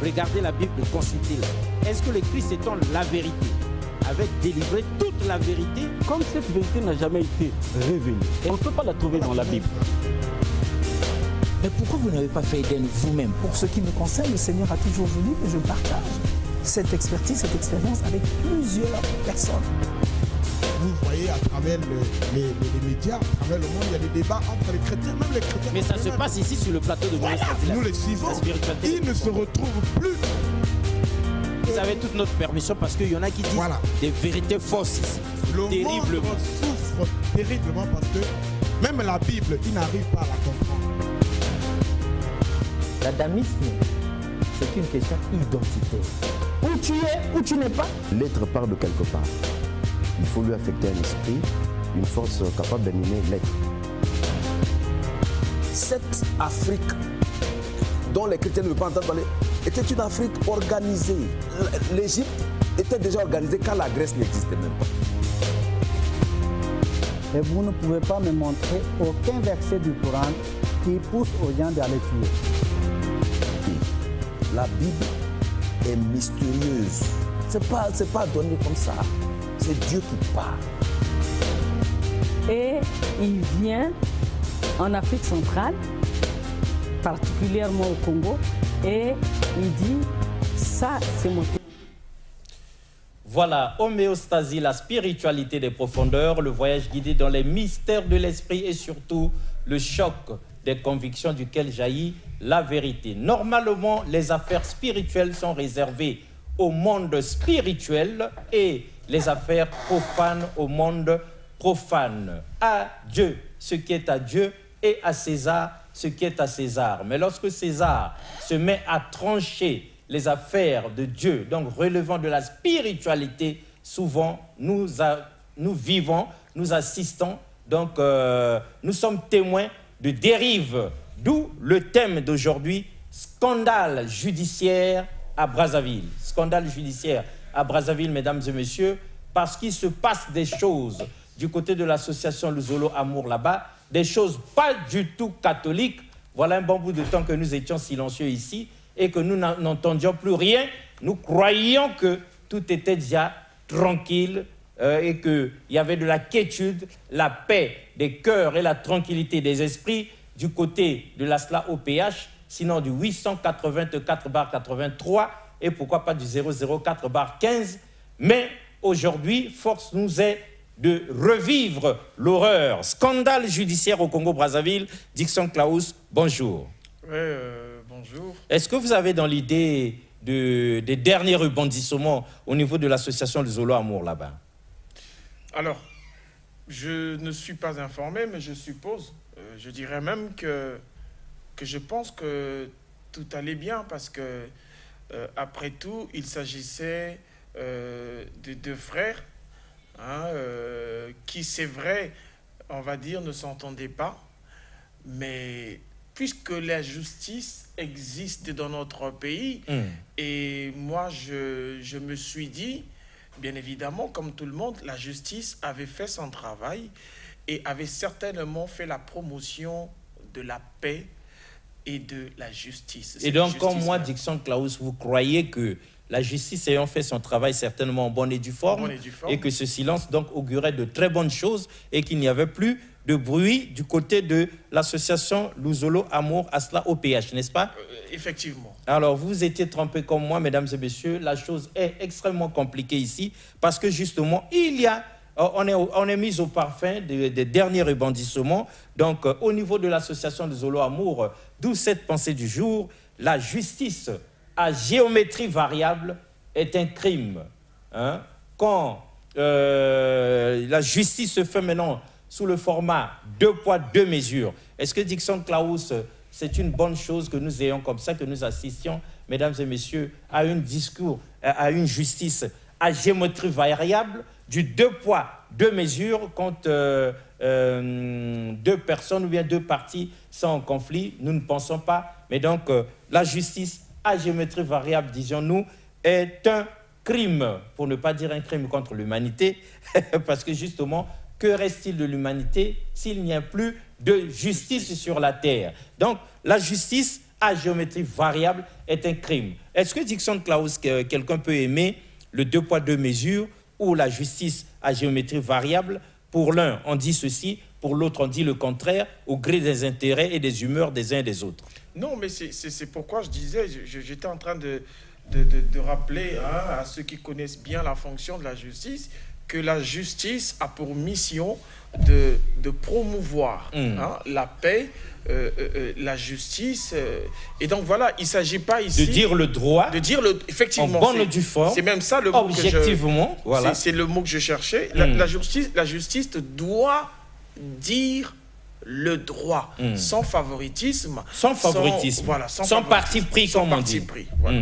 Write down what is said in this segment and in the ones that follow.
regardez la Bible et consultez-la. Est-ce que le Christ étant la vérité avait délivré toute la vérité? Comme cette vérité n'a jamais été révélée, on ne peut pas la trouver dans la Bible. Mais pourquoi vous n'avez pas fait Éden vous-même? Pour ce qui me concerne, le Seigneur a toujours voulu que je partage cette expertise, cette expérience avec plusieurs personnes. Vous voyez à travers les médias, à travers le monde, il y a des débats entre les chrétiens, même les chrétiens. Mais ça se passe ici sur le plateau de voilà, nous les suivons, ils ne se retrouvent plus. Vous avez toute notre permission parce qu'il y en a qui disent des vérités fausses ici. Le monde souffre terriblement parce que même la Bible, ils n'arrivent pas à la comprendre. L'adamisme, c'est une question identitaire. Où tu es, où tu n'es pas. L'être part de quelque part. Il faut lui affecter un esprit, une force capable d'animer l'être. Cette Afrique dont les chrétiens ne veulent pas entendre parler était une Afrique organisée. L'Égypte était déjà organisée quand la Grèce n'existait même pas. Et vous ne pouvez pas me montrer aucun verset du Coran qui pousse aux gens d'aller tuer. La Bible est mystérieuse. C'est pas donné comme ça. C'est Dieu qui parle. Et il vient en Afrique centrale, particulièrement au Congo, et il dit, ça c'est mon... Voilà, homéostasie, la spiritualité des profondeurs, le voyage guidé dans les mystères de l'esprit et surtout le choc des convictions duquel jaillit la vérité. Normalement, les affaires spirituelles sont réservées au monde spirituel et les affaires profanes au monde profane. À Dieu ce qui est à Dieu et à César ce qui est à César. Mais lorsque César se met à trancher les affaires de Dieu, donc relevant de la spiritualité, souvent nous vivons, nous assistons, donc nous sommes témoins de dérives. D'où le thème d'aujourd'hui, scandale judiciaire à Brazzaville. Scandale judiciaire à Brazzaville, mesdames et messieurs, parce qu'il se passe des choses du côté de l'association Luzolo Amour là-bas, des choses pas du tout catholiques. Voilà un bon bout de temps que nous étions silencieux ici et que nous n'entendions plus rien. Nous croyions que tout était déjà tranquille et qu'il y avait de la quiétude, la paix des cœurs et la tranquillité des esprits du côté de l'ASLA OPH, sinon du 884/83 et pourquoi pas du 004/15. Mais aujourd'hui, force nous est de revivre l'horreur. Scandale judiciaire au Congo-Brazzaville. Dixon Klaus, bonjour. Oui, bonjour. Est-ce que vous avez dans l'idée des derniers rebondissements au niveau de l'association Luzolo Amour là-bas? Alors, je ne suis pas informé, mais je suppose, je dirais même que je pense que tout allait bien parce que, après tout, il s'agissait de deux frères qui, c'est vrai, on va dire, ne s'entendaient pas, mais puisque la justice existe dans notre pays, et moi, je me suis dit, bien évidemment, comme tout le monde, la justice avait fait son travail et avait certainement fait la promotion de la paix et de la justice. Et donc, comme moi, Dixon Klaus, vous croyez que la justice ayant fait son travail certainement en bonne et due forme, et que ce silence donc augurait de très bonnes choses et qu'il n'y avait plus de bruit du côté de l'association Luzolo Amour ASLA OPH, n'est-ce pas? Effectivement. Alors, vous étiez trompés comme moi, mesdames et messieurs. La chose est extrêmement compliquée ici parce que justement, on est mis au parfum des derniers rebondissements. Donc, au niveau de l'association Luzolo Amour, d'où cette pensée du jour, la justice à géométrie variable est un crime. Quand la justice se fait maintenant sous le format 2 poids, 2 mesures, est-ce que Dixon Klaus, c'est une bonne chose que nous ayons comme ça, que nous assistions, mesdames et messieurs, à un discours, à une justice à géométrie variable, du 2 poids, 2 mesures quand 2 personnes ou bien 2 parties sont en conflit? Nous ne pensons pas. Mais donc, la justice à géométrie variable, disons-nous, est un crime, pour ne pas dire un crime contre l'humanité, parce que justement, que reste-t-il de l'humanité s'il n'y a plus de justice sur la terre? Donc, la justice à géométrie variable est un crime. Est-ce que Dixon Klaus, quelqu'un peut aimer le 2 poids 2 mesures ou la justice à géométrie variable? Pour l'un, on dit ceci, pour l'autre, on dit le contraire, au gré des intérêts et des humeurs des uns et des autres. Non, mais c'est pourquoi je disais, j'étais en train de rappeler à ceux qui connaissent bien la fonction de la justice, que la justice a pour mission de promouvoir la paix, la justice. Et donc voilà, il ne s'agit pas ici... De dire le droit, effectivement, en bonne et due forme, c'est même ça le mot objectivement, voilà. C'est le mot que je cherchais. La justice doit dire le droit, sans favoritisme. Sans favoritisme, sans parti pris, comme on dit. Voilà.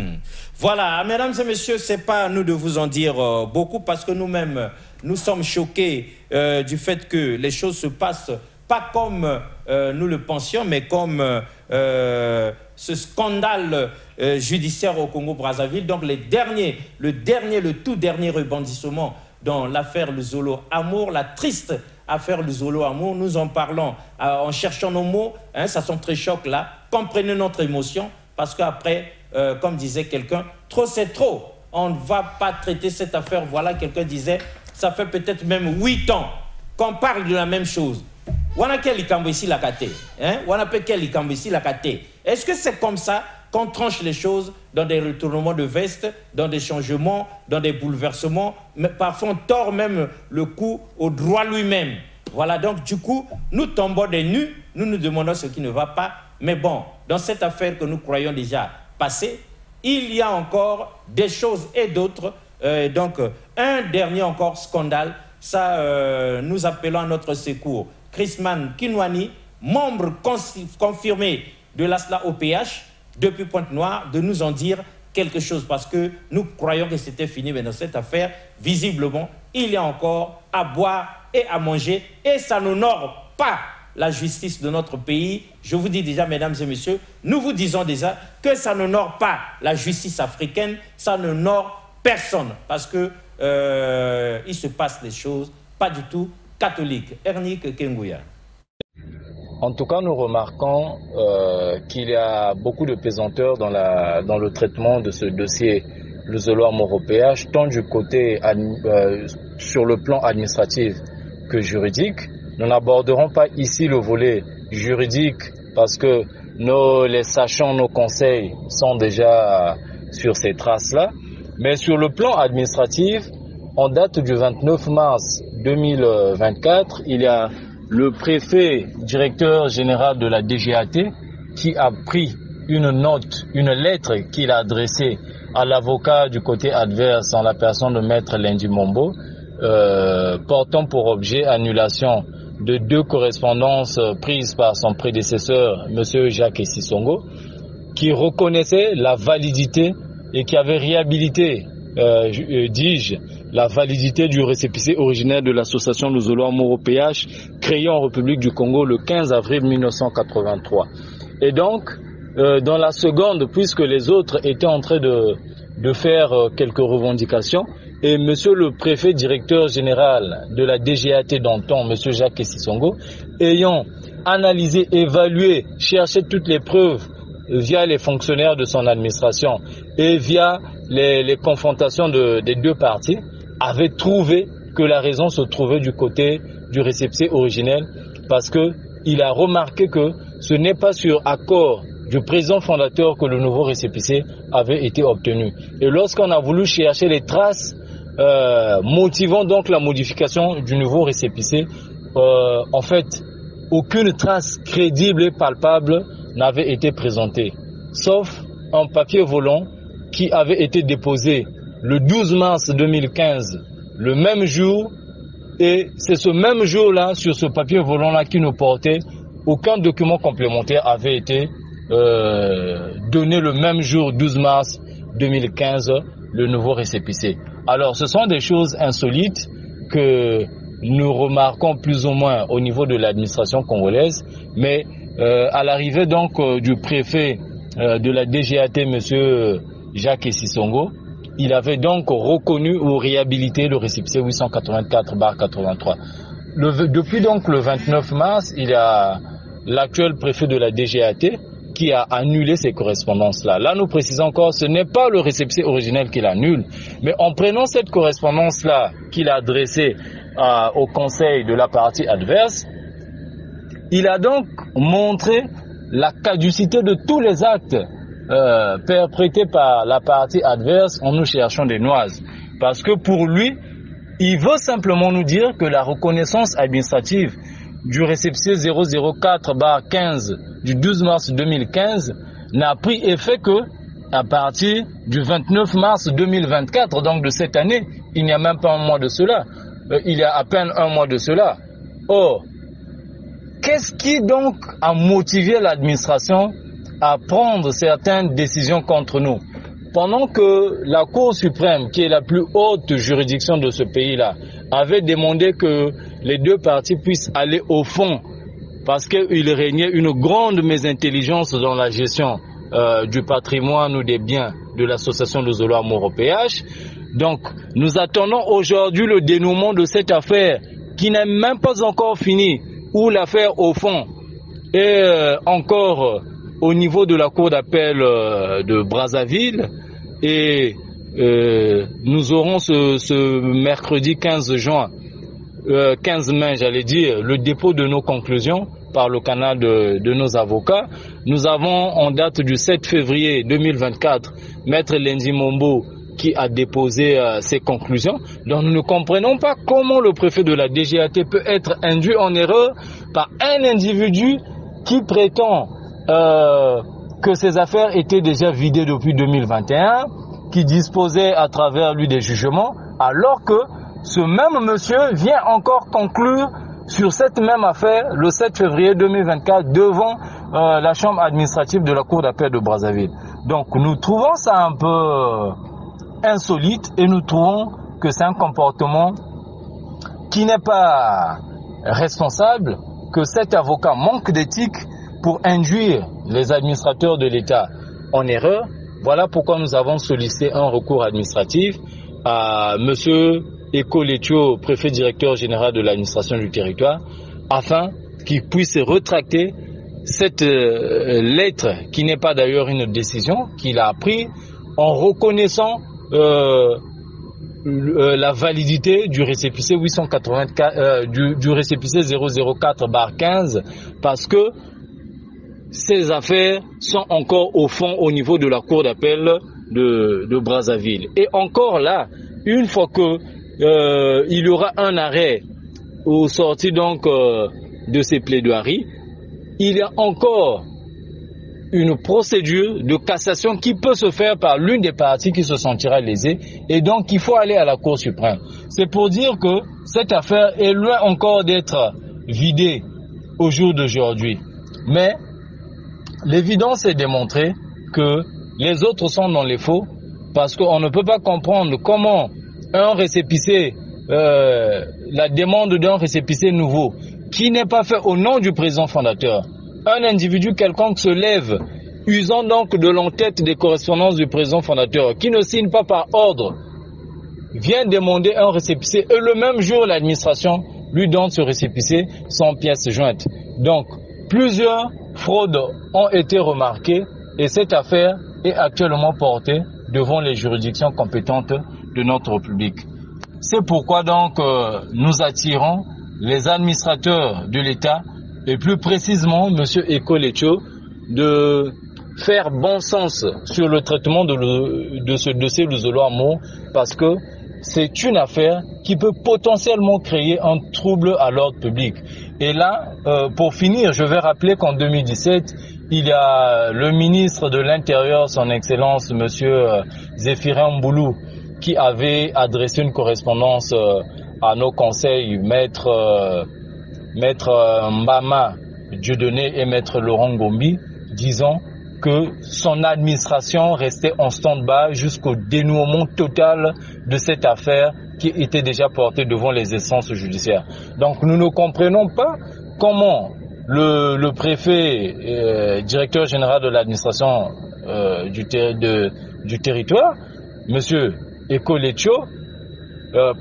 Voilà, mesdames et messieurs, ce n'est pas à nous de vous en dire beaucoup, parce que nous-mêmes, nous sommes choqués du fait que les choses se passent pas comme nous le pensions, mais comme ce scandale judiciaire au Congo-Brazzaville. Donc le tout dernier rebondissement dans l'affaire Luzolo Amour, la triste affaire Luzolo Amour. Nous en parlons en cherchant nos mots, ça sont très chocs là. Comprenez notre émotion, parce qu'après, comme disait quelqu'un, trop c'est trop. On ne va pas traiter cette affaire. Voilà, quelqu'un disait, ça fait peut-être même 8 ans qu'on parle de la même chose. Est-ce que c'est comme ça qu'on tranche les choses dans des retournements de veste, dans des changements, dans des bouleversements, mais parfois on tord même le coup au droit lui-même? Voilà, donc du coup, nous tombons des nues, nous nous demandons ce qui ne va pas. Mais bon, dans cette affaire que nous croyons déjà passée, il y a encore des choses et d'autres. Donc, un dernier encore scandale, ça, nous appelons à notre secours Chrisman Kinwani, membre confirmé de l'ASLA OPH, depuis Pointe-Noire, de nous en dire quelque chose, parce que nous croyons que c'était fini, mais dans cette affaire, visiblement, il y a encore à boire et à manger, et ça n'honore pas la justice de notre pays. Je vous dis déjà, mesdames et messieurs, nous vous disons déjà que ça n'honore pas la justice africaine, ça n'honore personne, parce que il se passe des choses pas du tout catholiques. Ernick Kengouya. En tout cas, nous remarquons qu'il y a beaucoup de pesanteurs dans le traitement de ce dossier Luzolo Amour OPH, tant du côté sur le plan administratif que juridique. Nous n'aborderons pas ici le volet juridique parce que les sachants, nos conseils sont déjà sur ces traces-là. Mais sur le plan administratif, en date du 29 mars 2024, il y a le préfet directeur général de la DGAT qui a pris une note, une lettre qu'il a adressée à l'avocat du côté adverse en la personne de Maître Lundi Mombo, portant pour objet annulation de 2 correspondances prises par son prédécesseur, M. Jacques Essisongo, qui reconnaissait la validité et qui avait réhabilité, dis-je, la validité du récépissé originaire de l'association Luzolo Amour OPH créée en République du Congo le 15 avril 1983. Et donc, dans la seconde, puisque les autres étaient en train de faire quelques revendications, et monsieur le préfet directeur général de la DGAT d'antan, monsieur Jacques Essisongo, ayant analysé, évalué, cherché toutes les preuves via les fonctionnaires de son administration et via les confrontations des 2 parties, avait trouvé que la raison se trouvait du côté du récépissé originel, parce qu'il a remarqué que ce n'est pas sur accord du président fondateur que le nouveau récépissé avait été obtenu. Et lorsqu'on a voulu chercher les traces motivant donc la modification du nouveau récépissé, en fait, aucune trace crédible et palpable n'avait été présentée, sauf un papier volant qui avait été déposé le 12 mars 2015, le même jour, et c'est ce même jour-là, sur ce papier volant-là qui nous portait, aucun document complémentaire avait été donné le même jour, 12 mars 2015, le nouveau récépissé. Alors, ce sont des choses insolites que nous remarquons plus ou moins au niveau de l'administration congolaise, mais à l'arrivée donc du préfet de la DGAT, M. Jacques Essisongo, il avait donc reconnu ou réhabilité le récépissé 884/83. Depuis donc le 29 mars, il y a l'actuel préfet de la DGAT qui a annulé ces correspondances-là. Là, nous précisons encore, ce n'est pas le récépissé originel qui l'annule, mais en prenant cette correspondance-là qu'il a adressée au conseil de la partie adverse, il a donc montré la caducité de tous les actes perpétrés par la partie adverse en nous cherchant des noises. Parce que pour lui, il veut simplement nous dire que la reconnaissance administrative du récépissé 004/15 du 12 mars 2015 n'a pris effet que à partir du 29 mars 2024, donc de cette année. Il n'y a même pas un mois de cela. Il y a à peine un mois de cela. Or, qu'est-ce qui donc a motivé l'administration à prendre certaines décisions contre nous? Pendant que la Cour suprême, qui est la plus haute juridiction de ce pays-là, avait demandé que les deux parties puissent aller au fond, parce qu'il régnait une grande mésintelligence dans la gestion du patrimoine ou des biens de l'association de Zolo Amour au PH. Donc, nous attendons aujourd'hui le dénouement de cette affaire qui n'est même pas encore finie, où l'affaire au fond est encore au niveau de la cour d'appel de Brazzaville, et nous aurons ce mercredi 15 mai, j'allais dire, le dépôt de nos conclusions par le canal de nos avocats. Nous avons en date du 7 février 2024 Maître Lenzi Mombo qui a déposé ses conclusions. Donc nous ne comprenons pas comment le préfet de la DGAT peut être induit en erreur par un individu qui prétend que ces affaires étaient déjà vidées depuis 2021, qui disposait à travers lui des jugements, alors que ce même monsieur vient encore conclure sur cette même affaire le 7 février 2024 devant la chambre administrative de la cour d'appel de Brazzaville. Donc nous trouvons ça un peu insolite et nous trouvons que c'est un comportement qui n'est pas responsable, que cet avocat manque d'éthique pour induire les administrateurs de l'État en erreur. Voilà pourquoi nous avons sollicité un recours administratif à M. Eko Letio, préfet directeur général de l'administration du territoire, afin qu'il puisse rétracter cette lettre, qui n'est pas d'ailleurs une décision qu'il a prise, en reconnaissant la validité du récépissé 884, du récépissé 004/15, parce que ces affaires sont encore au fond au niveau de la cour d'appel de Brazzaville. Et encore là, une fois que il y aura un arrêt au sorti donc de ces plaidoiries, il y a encore une procédure de cassation qui peut se faire par l'une des parties qui se sentira lésée, et donc il faut aller à la Cour suprême. C'est pour dire que cette affaire est loin encore d'être vidée au jour d'aujourd'hui. Mais l'évidence est démontrée que les autres sont dans les faux, parce qu'on ne peut pas comprendre comment un récépissé, la demande d'un récépissé nouveau, qui n'est pas fait au nom du président fondateur, un individu quelconque se lève, usant donc de l'entête des correspondances du président fondateur, qui ne signe pas par ordre, vient demander un récépissé, et le même jour l'administration lui donne ce récépissé sans pièce jointe. Donc, plusieurs fraudes ont été remarquées et cette affaire est actuellement portée devant les juridictions compétentes de notre République. C'est pourquoi donc nous attirons les administrateurs de l'État et plus précisément M. Eko Letio de faire bon sens sur le traitement de ce dossier de Zolo Amour, parce que c'est une affaire qui peut potentiellement créer un trouble à l'ordre public. Et là, pour finir, je vais rappeler qu'en 2017, il y a le ministre de l'Intérieur, son Excellence, M. Zéphirin Mboulou, qui avait adressé une correspondance à nos conseils, Maître Mbama Dieudonné et Maître Laurent Gombi, disant que son administration restait en stand-by jusqu'au dénouement total de cette affaire qui était déjà portée devant les instances judiciaires. Donc nous ne comprenons pas comment le préfet, directeur général de l'administration du territoire, M. Eko Letio,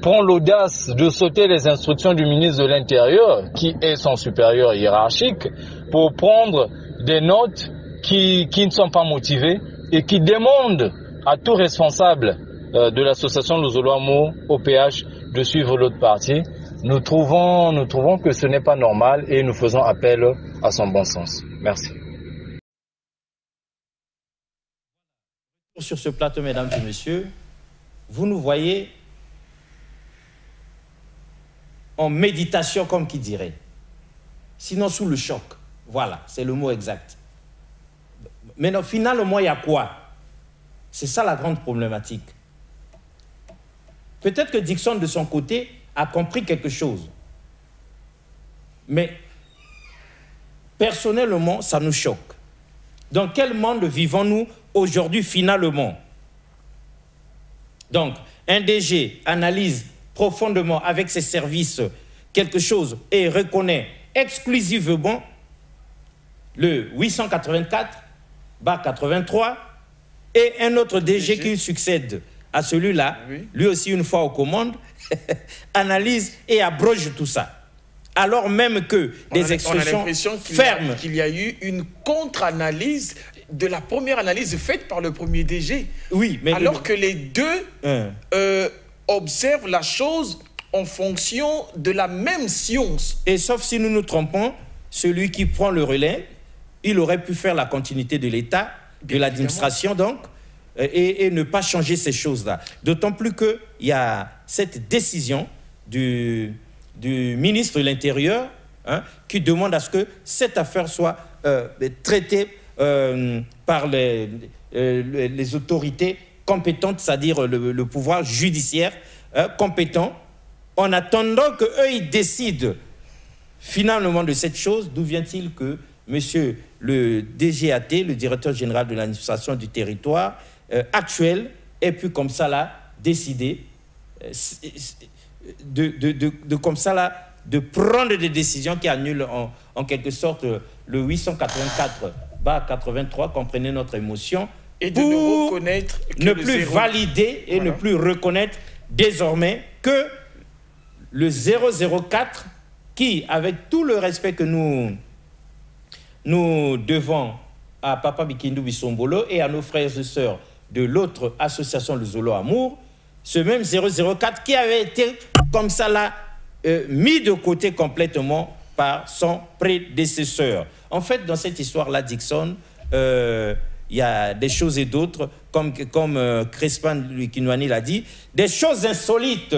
prend l'audace de sauter les instructions du ministre de l'Intérieur, qui est son supérieur hiérarchique, pour prendre des notes qui ne sont pas motivés et qui demandent à tout responsable de l'association Lozolo OPH de suivre l'autre partie. Nous trouvons que ce n'est pas normal et nous faisons appel à son bon sens. Merci. Sur ce plateau, mesdames et messieurs, vous nous voyez en méditation, comme qui dirait. Sinon, sous le choc. Voilà, c'est le mot exact. Mais non, finalement, il y a quoi? C'est ça la grande problématique. Peut-être que Dixon, de son côté, a compris quelque chose. Mais, personnellement, ça nous choque. Dans quel monde vivons-nous aujourd'hui, finalement? Donc, un DG analyse profondément avec ses services quelque chose et reconnaît exclusivement le 884/83 et un autre DG qui succède à celui-là, lui aussi une fois aux commandes, analyse et abroge tout ça. Alors même que des expressions fermes... qu'il y a eu une contre-analyse de la première analyse faite par le premier DG. Oui, mais... Alors que les deux observent la chose en fonction de la même science. Et sauf si nous nous trompons, celui qui prend le relais, il aurait pu faire la continuité de l'État, de l'administration donc, et ne pas changer ces choses-là. D'autant plus qu'il y a cette décision du ministre de l'Intérieur qui demande à ce que cette affaire soit traitée par les autorités compétentes, c'est-à-dire le pouvoir judiciaire compétent, en attendant qu'eux, ils décident finalement de cette chose. D'où vient-il que monsieur le DGAT, le directeur général de l'administration du territoire actuel, ait pu comme ça là décider comme ça là de prendre des décisions qui annulent en quelque sorte le 884/83, comprenez notre émotion, et de ne reconnaître que ne plus valider et ne plus reconnaître désormais que le 004 qui, avec tout le respect que nous devons à Papa Bikindu Bisombolo et à nos frères et sœurs de l'autre association Lozolo Amour, ce même 004 qui avait été comme ça là mis de côté complètement par son prédécesseur. En fait, dans cette histoire-là, Dixon, il y a des choses et d'autres, comme Crispin Kinwani l'a dit, des choses insolites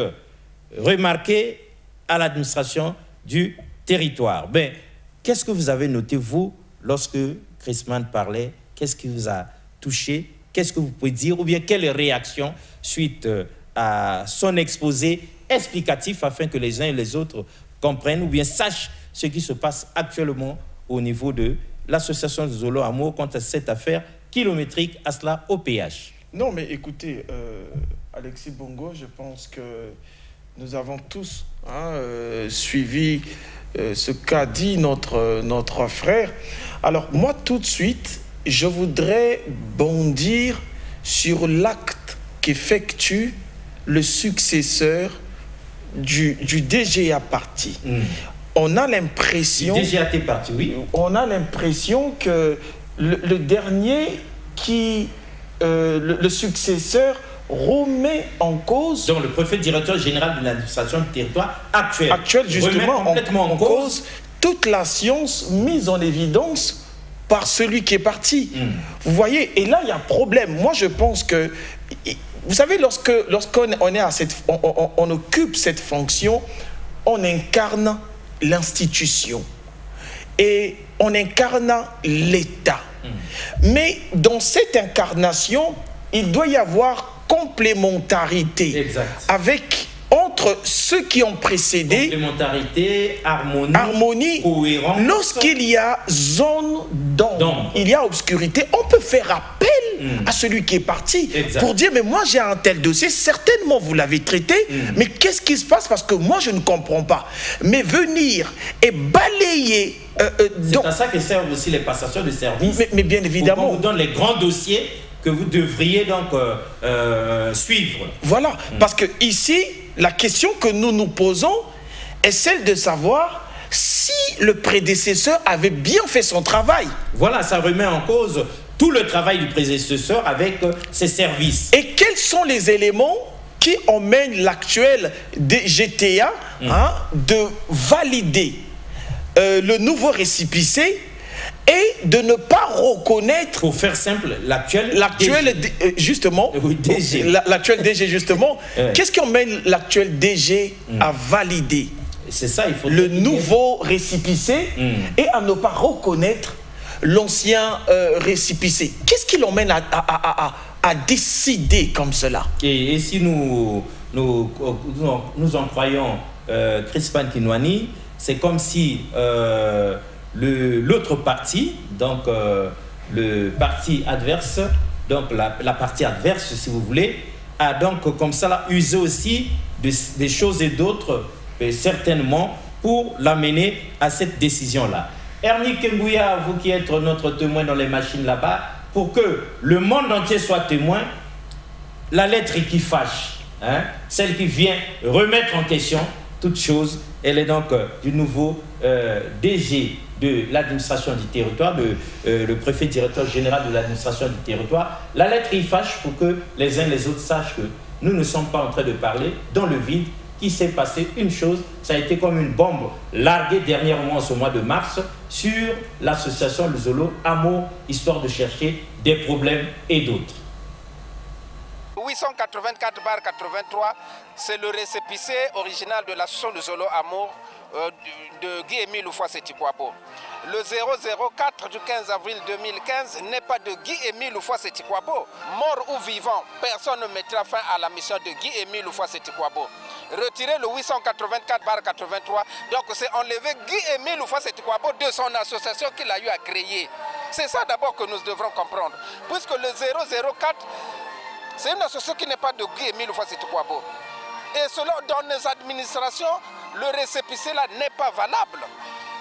remarquées à l'administration du territoire. Ben, qu'est-ce que vous avez noté, vous, lorsque Crispin parlait? Qu'est-ce qui vous a touché? Qu'est-ce que vous pouvez dire? Ou bien quelle réaction suite à son exposé explicatif afin que les uns et les autres comprennent ou bien sachent ce qui se passe actuellement au niveau de l'association Lozolo Amour quant à cette affaire kilométrique à cela au PH. Non, mais écoutez, Alexis Bongo, je pense que nous avons tous suivi ce qu'a dit notre frère. Alors, moi, tout de suite, je voudrais bondir sur l'acte qu'effectue le successeur du DGA parti. On a l'impression... DGAT parti, oui. On a l'impression que le dernier qui... le successeur remet en cause... Donc le préfet directeur général de l'administration du territoire actuel. Actuel, justement, complètement en cause toute la science mise en évidence par celui qui est parti. Vous voyez, et là, il y a un problème. Moi, je pense que... Vous savez, lorsqu'on est à on occupe cette fonction, on incarne l'institution. Et on incarne l'État. Mais dans cette incarnation, il doit y avoir complémentarité entre ceux qui ont précédé. Complémentarité, harmonie, cohérence. Lorsqu'il y a zone d'ombre, il y a obscurité, on peut faire appel à celui qui est parti pour dire, mais moi j'ai un tel dossier, certainement vous l'avez traité, mais qu'est-ce qui se passe parce que moi je ne comprends pas. Mais venir et balayer... c'est à ça que servent aussi les passations de services. Mais bien évidemment. On vous donne les grands dossiers que vous devriez donc suivre. Voilà, parce que ici, la question que nous nous posons est celle de savoir si le prédécesseur avait bien fait son travail. Voilà, ça remet en cause tout le travail du prédécesseur avec ses services. Et quels sont les éléments qui emmènent l'actuel DGTA de valider le nouveau récépissé et de ne pas reconnaître... Pour faire simple, l'actuel justement, DG. L'actuel DG, justement. Qu'est-ce qui emmène l'actuel DG à valider c'est ça, il faut le nouveau récépissé et à ne pas reconnaître l'ancien récépissé? Qu'est-ce qui l'emmène à décider comme cela? Et si nous en croyons Crispin Kinwani, c'est comme si l'autre parti, donc le parti adverse, donc la partie adverse, si vous voulez, a donc comme ça là, usé aussi des choses et d'autres, certainement, pour l'amener à cette décision-là. Ernie Kengouya, vous qui êtes notre témoin dans les machines là-bas, pour que le monde entier soit témoin, la lettre qui fâche, celle qui vient remettre en question toute chose, elle est donc du nouveau DG de l'administration du territoire, le préfet directeur général de l'administration du territoire. La lettre qui fâche pour que les uns les autres sachent que nous ne sommes pas en train de parler dans le vide. Il s'est passé une chose, ça a été comme une bombe larguée dernièrement ce mois de mars sur l'association Le Zolo Amour, histoire de chercher des problèmes et d'autres. 884/83, c'est le récépissé original de l'association Le Zolo Amour de Guy-Émile Oufouas-Setikwabo. Le 004 du 15 avril 2015 n'est pas de Guy-Émile Oufouas-Setikwabo. Mort ou vivant, personne ne mettra fin à la mission de Guy-Émile Oufouas-Setikwabo. Retirer le 884/83, donc c'est enlever Guy-Émile Oufouas-Setikwabo de son association qu'il a eu à créer. C'est ça d'abord que nous devrons comprendre. Puisque le 004, c'est une association qui n'est pas de Guy-Émile Oufouas-Setikwabo. Et cela, dans les administrations, le récépissé là n'est pas valable.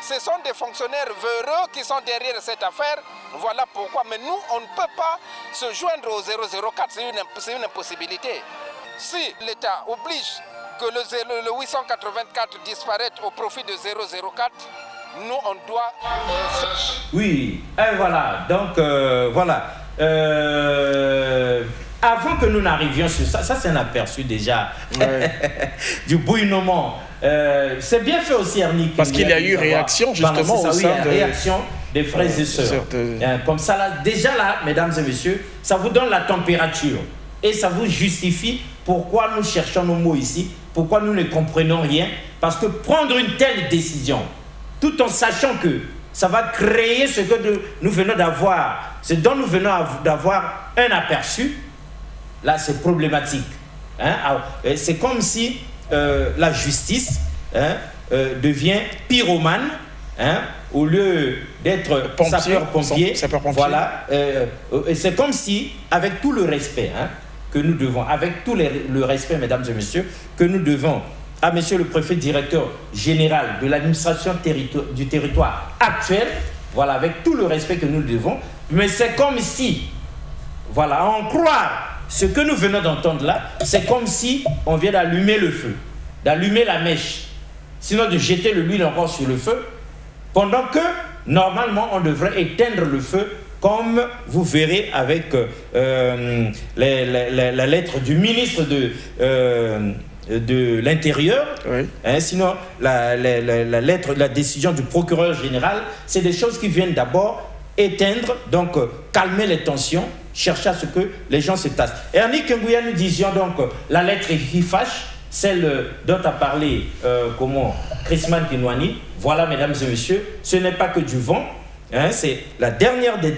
Ce sont des fonctionnaires véreux qui sont derrière cette affaire. Voilà pourquoi. Mais nous, on ne peut pas se joindre au 004. C'est une impossibilité. Si l'État oblige que le 884 disparaisse au profit de 004, nous, on doit... Oui, et voilà. Donc, voilà. Avant que nous n'arrivions sur ça, ça c'est un aperçu déjà du bouillonnement. C'est bien fait aussi, Ernie. Parce qu'il y a eu réaction justement au sein de... réaction des frères et sœurs. Comme ça, là, déjà là, mesdames et messieurs, ça vous donne la température. Et ça vous justifie pourquoi nous cherchons nos mots ici, pourquoi nous ne comprenons rien. Parce que prendre une telle décision, tout en sachant que ça va créer ce que nous venons d'avoir, ce dont nous venons d'avoir un aperçu, là c'est problématique. C'est comme si la justice devient pyromane, au lieu d'être sapeur-pompier. Voilà. C'est comme si, avec tout le respect que nous devons, avec tout le respect, mesdames et messieurs, que nous devons à monsieur le préfet directeur général de l'administration du territoire actuel, voilà, avec tout le respect que nous devons, mais c'est comme si, voilà, en croire ce que nous venons d'entendre là, c'est comme si on vient d'allumer le feu, d'allumer la mèche, sinon de jeter l'huile encore sur le feu, pendant que, normalement, on devrait éteindre le feu, comme vous verrez avec la lettre du ministre de l'Intérieur, sinon la lettre, la décision du procureur général, c'est des choses qui viennent d'abord éteindre, donc calmer les tensions, chercher à ce que les gens se tassent. Et Ernie Kengouya, nous disions donc la lettre qui fâche, celle dont a parlé Crispin Kinwani. Voilà, mesdames et messieurs, ce n'est pas que du vent, c'est la dernière des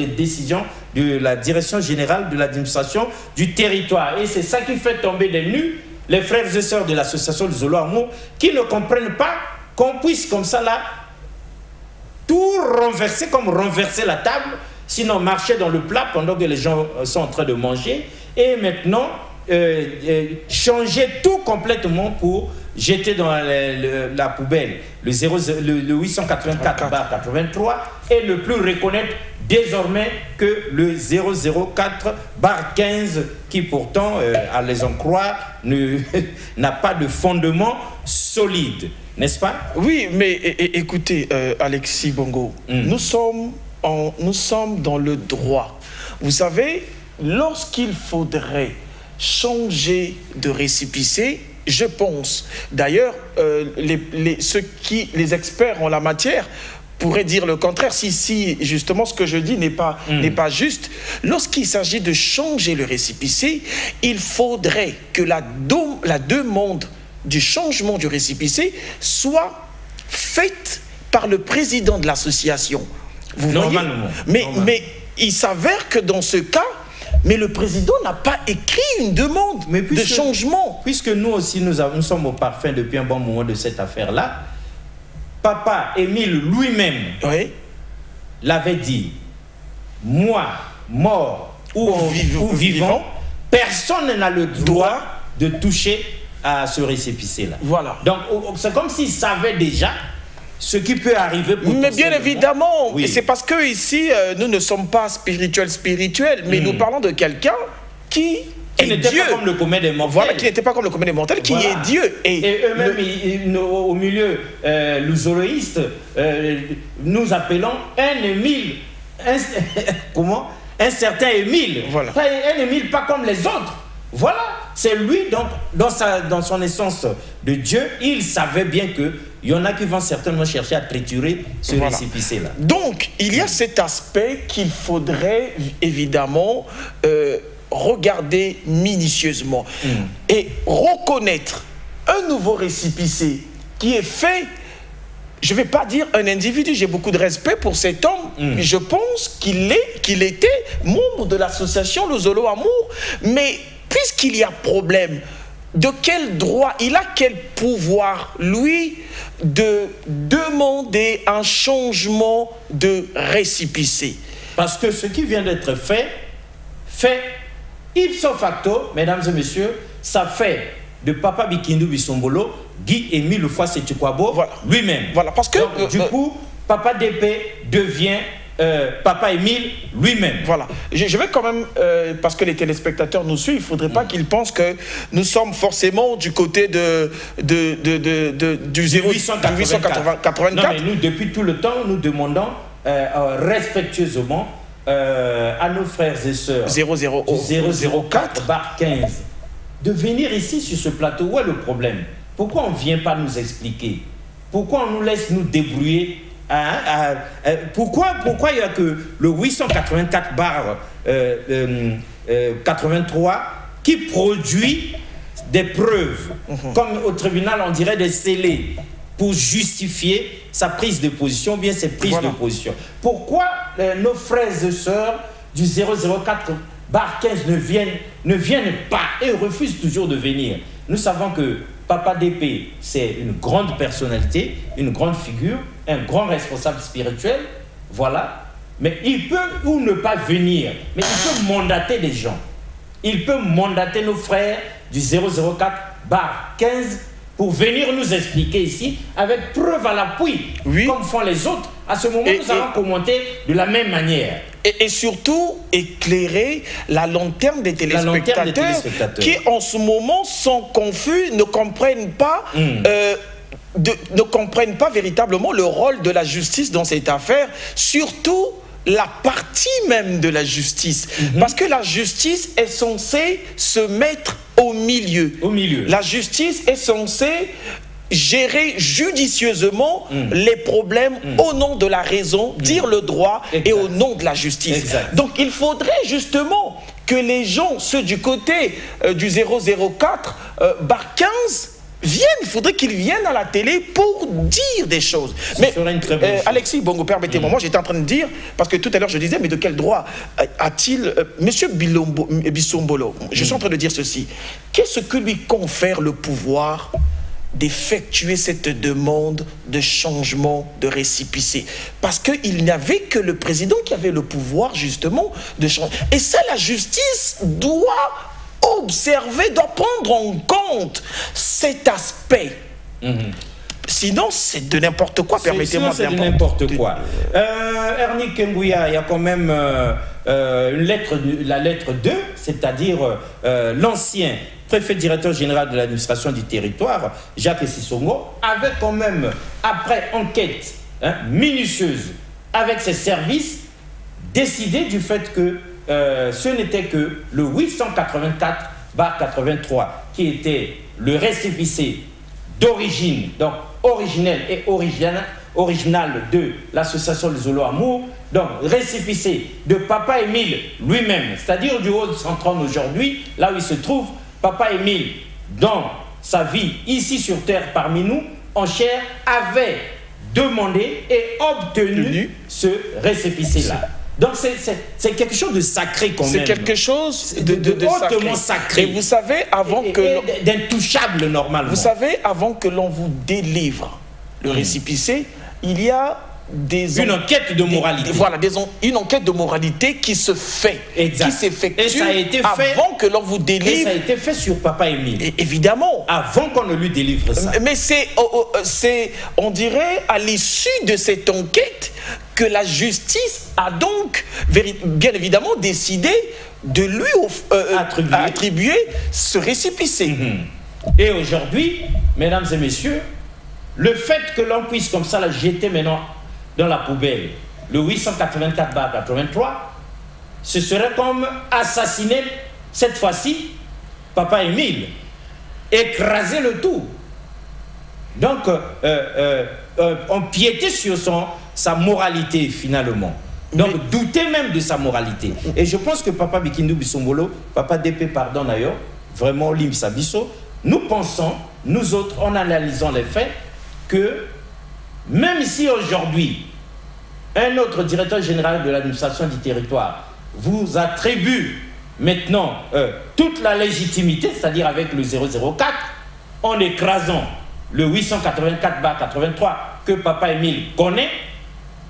décisions de la direction générale de l'administration du territoire. Et c'est ça qui fait tomber des nues les frères et sœurs de l'association du Zolo Amour qui ne comprennent pas qu'on puisse comme ça là tout renverser, comme renverser la table, sinon marcher dans le plat pendant que les gens sont en train de manger, et maintenant changer tout complètement pour jeter dans la poubelle le 884/83 et ne plus reconnaître désormais que le 004/15 qui pourtant, à les en croire, n'a pas de fondement solide, n'est-ce pas? Oui, mais écoutez, Alexis Bongo, nous sommes dans le droit. Vous savez, lorsqu'il faudrait changer de récépissé, je pense, d'ailleurs, les experts en la matière pourraient dire le contraire, si justement ce que je dis n'est pas juste. Lorsqu'il s'agit de changer le récépissé, il faudrait que la demande du changement du récépissé soit faite par le président de l'association. Vous voyez? Mais il s'avère que dans ce cas, le président n'a pas écrit une demande de changement. Puisque nous aussi, nous sommes au parfum depuis un bon moment de cette affaire-là, Papa Émile lui-même l'avait dit, moi, mort ou vivant, personne n'a le droit de toucher à ce récépissé-là. Voilà. Donc, c'est comme s'il savait déjà ce qui peut arriver. Mais bien évidemment, et c'est parce que ici, nous ne sommes pas spirituels, mais nous parlons de quelqu'un qui n'était pas comme le commun des mortels. Voilà, qui n'était pas comme le commun des mortels, qui est Dieu. Et eux-mêmes, au milieu lusoloïste, nous appelons un Émile, un certain Émile. Voilà. Un Émile pas comme les autres. Voilà, c'est lui, donc, dans son essence de Dieu, il savait bien que il y en a qui vont certainement chercher à triturer ce récépissé-là. Donc, il y a cet aspect qu'il faudrait évidemment regarder minutieusement et reconnaître un nouveau récépissé qui est fait. Je ne vais pas dire un individu, j'ai beaucoup de respect pour cet homme, mais je pense qu'il était membre de l'association Le Zolo Amour, mais puisqu'il y a problème, de quel droit, il a quel pouvoir, lui, de demander un changement de récépissé? Parce que ce qui vient d'être fait ipso facto, mesdames et messieurs, ça fait de Papa Bikindu Bisombolo, Guy Émile Houphouët-Sétikwabo lui-même. Voilà, parce que... Donc, du coup, Papa DP devient Papa Émile lui-même. Voilà. Je vais quand même, parce que les téléspectateurs nous suivent, il ne faudrait pas qu'ils pensent que nous sommes forcément du côté du 884. Non, mais nous, depuis tout le temps, nous demandons respectueusement à nos frères et sœurs 004/15 de venir ici sur ce plateau. Où est le problème? Pourquoi on ne vient pas nous expliquer? Pourquoi on nous laisse nous débrouiller? Pourquoi il n'y a que le 884/83 qui produit des preuves, comme au tribunal on dirait des scellés, pour justifier sa prise de position, bien ses prises de position? Pourquoi nos frères et sœurs du 004/15 ne viennent pas et refusent toujours de venir? Nous savons que Papa DP, c'est une grande personnalité, une grande figure, un grand responsable spirituel, voilà. Mais il peut ou ne pas venir, mais il peut mandater des gens. Il peut mandater nos frères du 004/15 pour venir nous expliquer ici, avec preuve à l'appui, comme font les autres. À ce moment, nous allons commenter de la même manière. Et surtout, éclairer la lanterne des téléspectateurs qui, en ce moment, sont confus, ne comprennent pas... ne comprennent pas véritablement le rôle de la justice dans cette affaire, surtout la partie même de la justice. Parce que la justice est censée se mettre au milieu. La justice est censée gérer judicieusement les problèmes au nom de la raison, dire le droit et au nom de la justice. Donc il faudrait justement que les gens, ceux du côté du 004/15, viennent, il faudrait qu'ils viennent à la télé pour dire des choses. Mais Alexis Bongo, permettez-moi, moi j'étais en train de dire, parce que tout à l'heure je disais, mais de quel droit a-t-il, Monsieur Bisombolo, je suis en train de dire ceci, qu'est-ce que lui confère le pouvoir d'effectuer cette demande de changement de récépissé? Parce qu'il n'y avait que le président qui avait le pouvoir justement de changer. Et ça, la justice doit observer, doit prendre en compte cet aspect. Sinon, c'est de n'importe quoi, permettez-moi de c'est de n'importe quoi. Ernie Kengouya, il y a quand même une lettre, la lettre 2, c'est-à-dire l'ancien préfet directeur général de l'administration du territoire, Jacques Sissongo, avait quand même, après enquête minutieuse avec ses services, décidé du fait que ce n'était que le 884/83 qui était le récépissé d'origine, donc originel et original de l'association Les Zolo Amour, donc récépissé de Papa Émile lui-même, c'est-à-dire du haut de son trône aujourd'hui, là où il se trouve. Papa Émile, dans sa vie ici sur terre parmi nous, en chair, avait demandé et obtenu ce récépissé-là. Donc c'est quelque chose de sacré quand même. C'est quelque chose de hautement sacré. Et vous savez, avant que... d'intouchable normalement. Vous savez, avant que l'on vous délivre le récépissé, il y a une enquête de moralité. Voilà, une enquête de moralité qui se fait, exact, qui s'effectue. Et ça a été fait avant que l'on vous délivre. Et ça a été fait sur Papa Émile. Et évidemment. Avant qu'on ne lui délivre ça. Mais c'est, on dirait, à l'issue de cette enquête que la justice a donc, bien évidemment, décidé de lui attribuer ce récépissé. Et aujourd'hui, mesdames et messieurs, le fait que l'on puisse comme ça la jeter maintenant dans la poubelle, le 884/83, ce serait comme assassiner, cette fois-ci, Papa Émile, écraser le tout. Donc, empiéter sur sa moralité, finalement. Donc, douter même de sa moralité. Et je pense que Papa Bikindu Bisombolo, Papa DP, pardon d'ailleurs, vraiment Limsa Bisso, nous pensons, nous autres, en analysant les faits, que même si aujourd'hui, un autre directeur général de l'administration du territoire vous attribue maintenant toute la légitimité, c'est-à-dire avec le 004, en écrasant le 884/83 que Papa Émile connaît,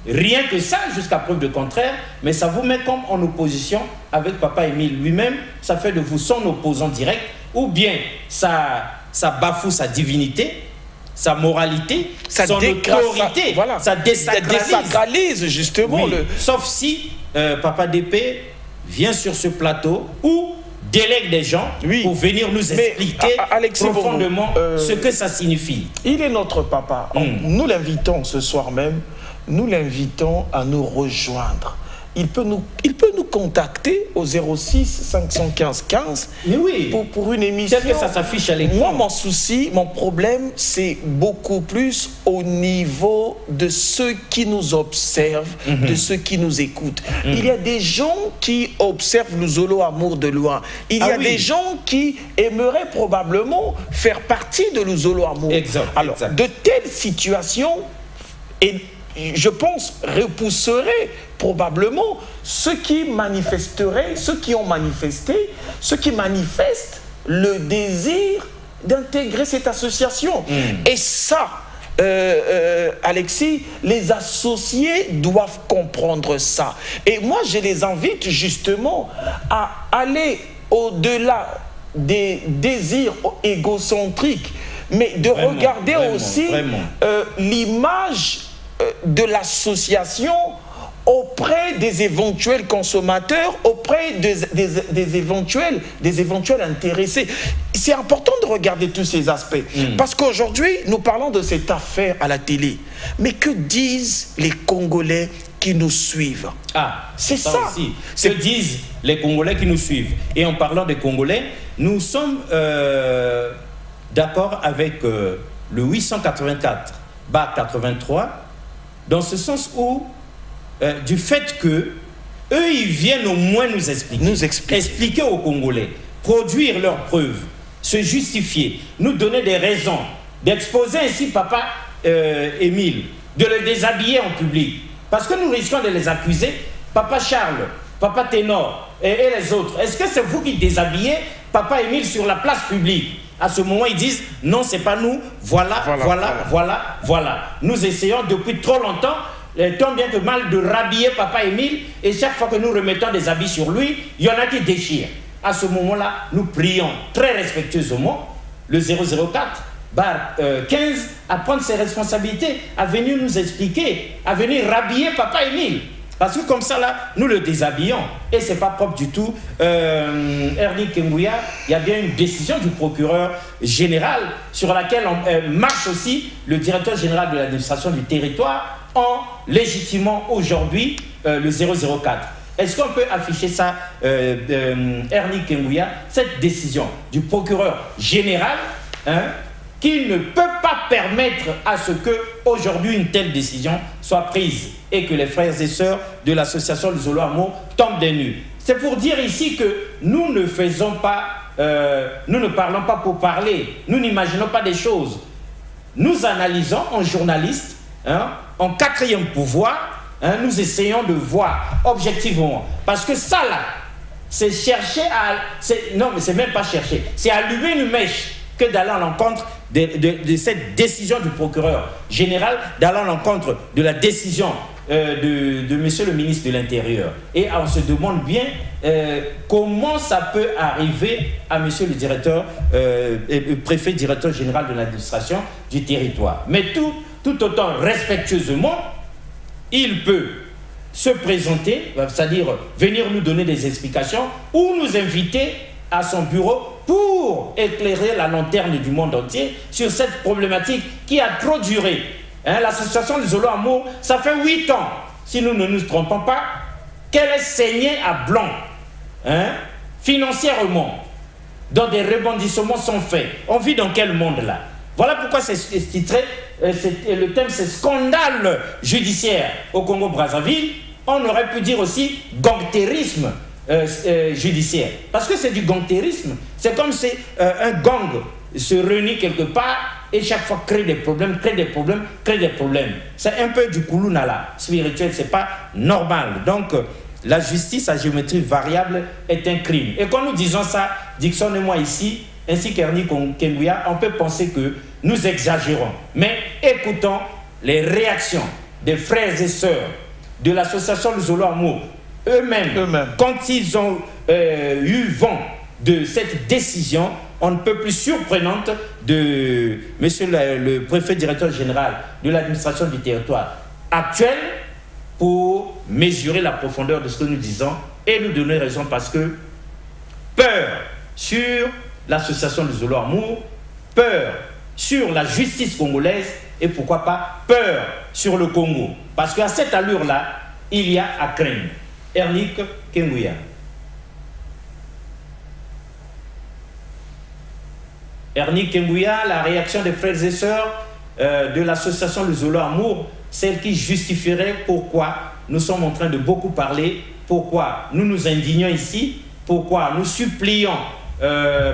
rien que ça, jusqu'à preuve de contraire, mais ça vous met comme en opposition avec Papa Émile lui-même, ça fait de vous son opposant direct, ou bien ça bafoue sa divinité, sa moralité, son autorité, voilà, ça désacralise justement. Oui, sauf si Papa DP vient sur ce plateau ou délègue des gens pour venir nous expliquer profondément ce que ça signifie. Il est notre papa. Nous l'invitons ce soir même, nous l'invitons à nous rejoindre. Il peut nous contacter au 06 515 15 pour une émission. Tel que ça s'affiche à l'écran. Moi, mon souci, mon problème, c'est beaucoup plus au niveau de ceux qui nous observent, de ceux qui nous écoutent. Il y a des gens qui observent le Zolo Amour de loin. Il y a des gens qui aimeraient probablement faire partie de le Zolo Amour. Alors, de telles situations, je pense, repousseraient probablement ceux qui manifesteraient, ceux qui ont manifesté, ceux qui manifestent le désir d'intégrer cette association. Et ça, Alexis, les associés doivent comprendre ça. Et moi, je les invite justement à aller au-delà des désirs égocentriques, mais de regarder aussi l'image de l'association auprès des éventuels consommateurs, auprès des éventuels intéressés. C'est important de regarder tous ces aspects. Parce qu'aujourd'hui, nous parlons de cette affaire à la télé. Mais que disent les Congolais qui nous suivent? C'est ça aussi. Que disent les Congolais qui nous suivent? Et en parlant des Congolais, nous sommes d'accord avec le 884/83, dans ce sens où, du fait que eux, ils viennent au moins nous expliquer. Expliquer aux Congolais, produire leurs preuves, se justifier, nous donner des raisons, d'exposer ainsi Papa Émile, de le déshabiller en public. Parce que nous risquons de les accuser, Papa Charles, Papa Ténor et les autres. Est-ce que c'est vous qui déshabillez Papa Émile sur la place publique? À ce moment, ils disent, non, c'est pas nous, voilà. Nous essayons depuis trop longtemps, tant bien que mal, de rhabiller Papa Émile, et chaque fois que nous remettons des habits sur lui, il y en a qui déchirent. À ce moment-là, nous prions très respectueusement le 004 15 à prendre ses responsabilités, à venir nous expliquer, à venir rhabiller Papa Émile. Parce que comme ça, là, nous le déshabillons. Et ce n'est pas propre du tout. Ernie Kengouya, il y a bien une décision du procureur général sur laquelle marche aussi le directeur général de l'administration du territoire en légitimant aujourd'hui le 004. Est-ce qu'on peut afficher ça, Ernie Kengouya, cette décision du procureur général qui ne peut pas permettre à ce que aujourd'hui une telle décision soit prise et que les frères et sœurs de l'association Luzolo Amour tombent des nues. C'est pour dire ici que nous ne faisons pas, nous ne parlons pas pour parler, nous n'imaginons pas des choses. Nous analysons en journaliste, en quatrième pouvoir, nous essayons de voir objectivement. Parce que ça là, c'est chercher à... Non, mais c'est même pas chercher, c'est allumer une mèche que d'aller à l'encontre de cette décision du procureur général, d'aller à l'encontre de la décision de monsieur le ministre de l'Intérieur. Et on se demande bien comment ça peut arriver à monsieur le directeur, le préfet directeur général de l'administration du territoire. Mais tout autant respectueusement, il peut se présenter, c'est-à-dire venir nous donner des explications ou nous inviter à son bureau pour éclairer la lanterne du monde entier sur cette problématique qui a trop duré. L'association Luzolo Amour, ça fait 8 ans, si nous ne nous trompons pas, qu'elle est saignée à blanc, financièrement, dont des rebondissements sont faits. On vit dans quel monde là? Voilà pourquoi c'est titré, le thème c'est scandale judiciaire au Congo-Brazzaville. On aurait pu dire aussi gangtérisme judiciaire. Parce que c'est du gangtérisme. C'est comme si un gang se réunit quelque part et chaque fois crée des problèmes, crée des problèmes, crée des problèmes. C'est un peu du koulounala spirituel, c'est pas normal. Donc, la justice à géométrie variable est un crime. Et quand nous disons ça, Dixon et moi ici, ainsi qu'Ernie Kengouya, on peut penser que nous exagérons. Mais écoutons les réactions des frères et sœurs de l'association Luzolo Amour, eux-mêmes, quand ils ont eu vent de cette décision, on ne peut plus surprenante de monsieur le préfet directeur général de l'administration du territoire actuel pour mesurer la profondeur de ce que nous disons et nous donner raison parce que peur sur l'association Luzolo Amour, peur sur la justice congolaise et pourquoi pas peur sur le Congo. Parce qu'à cette allure-là, il y a à craindre. Ernie Kengouya. Ernie Kengouya, la réaction des frères et sœurs de l'association Luzolo Amour, celle qui justifierait pourquoi nous sommes en train de beaucoup parler, pourquoi nous nous indignons ici, pourquoi nous supplions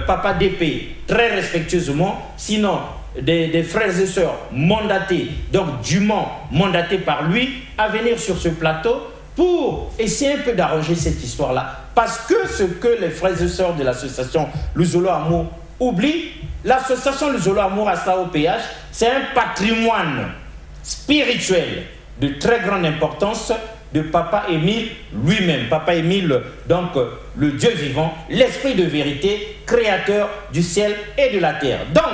Papa DP très respectueusement, sinon des frères et sœurs mandatés, donc dûment mandatés par lui, à venir sur ce plateau pour essayer un peu d'arranger cette histoire-là. Parce que ce que les frères et sœurs de l'association Luzolo Amour oublient, l'association Luzolo Amour à SAOPH, c'est un patrimoine spirituel de très grande importance de Papa Émile lui-même. Papa Émile, donc le Dieu vivant, l'esprit de vérité, créateur du ciel et de la terre. Donc,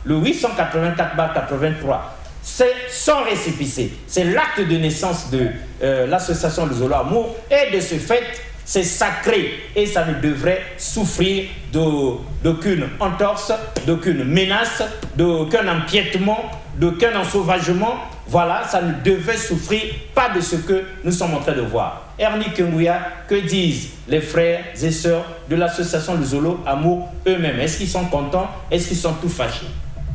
le 884/83, c'est son récépissé. C'est l'acte de naissance de l'association Luzolo Amour et de ce fait, c'est sacré et ça ne devrait souffrir d'aucune entorse, d'aucune menace, d'aucun empiètement, d'aucun ensauvagement. Voilà, ça ne devait souffrir pas de ce que nous sommes en train de voir. Ernie Kengouya, que disent les frères et sœurs de l'association Luzolo Amour eux-mêmes? Est-ce qu'ils sont contents? Est-ce qu'ils sont tout fâchés?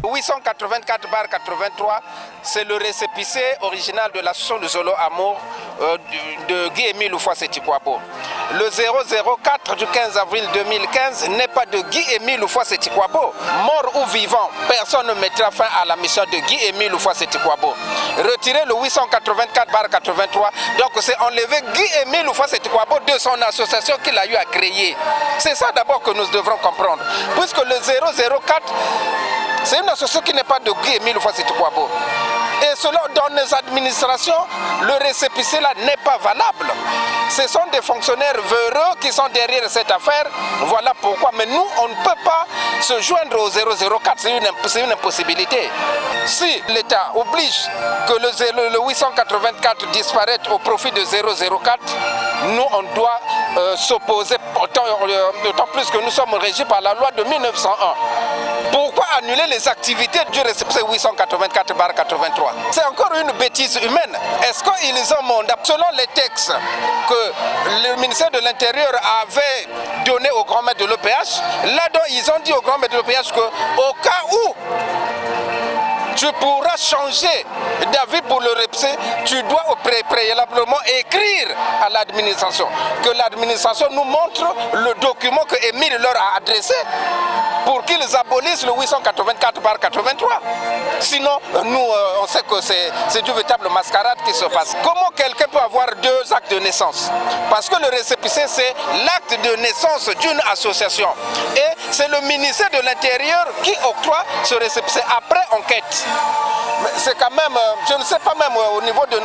884/83, c'est le récépissé original de l'association Luzolo Amour de Guy-Émile Oufouas-Setikwabo. Le 004 du 15 avril 2015 n'est pas de Guy-Émile Oufouas-Setikwabo. Mort ou vivant, personne ne mettra fin à la mission de Guy-Émile Oufouas-Setikwabo. Retirer le 884/83, donc c'est enlever Guy-Émile Oufouas-Setikwabo de son association qu'il a eu à créer. C'est ça d'abord que nous devrons comprendre. Puisque le 004 C'est une association qui n'est pas de Guy Émile Houphouët-Boigny. Et selon dans nos administrations, le récépissé là n'est pas valable. Ce sont des fonctionnaires véreux qui sont derrière cette affaire. Voilà pourquoi. Mais nous, on ne peut pas se joindre au 004. C'est une impossibilité. Si l'État oblige que le 884 disparaisse au profit de 004, nous, on doit s'opposer, d'autant plus que nous sommes régis par la loi de 1901. Pourquoi annuler les activités du récépissé 884/83? C'est encore une bêtise humaine. Est-ce qu'ils ont mandat, selon les textes que le ministère de l'Intérieur avait donné au grand maître de l'OPH, là-dedans ils ont dit au grand maître de l'OPH qu'au cas où tu pourras changer d'avis pour le REPC, tu dois préalablement écrire à l'administration. Que l'administration nous montre le document que Émile leur a adressé pour qu'ils abolissent le 884/83. Sinon, nous, on sait que c'est du véritable mascarade qui se passe. Comment quelqu'un peut avoir deux actes de naissance? Parce que le récépissé, c'est l'acte de naissance d'une association. Et c'est le ministère de l'Intérieur qui octroie ce récépissé après enquête. C'est quand même, je ne sais pas même au niveau de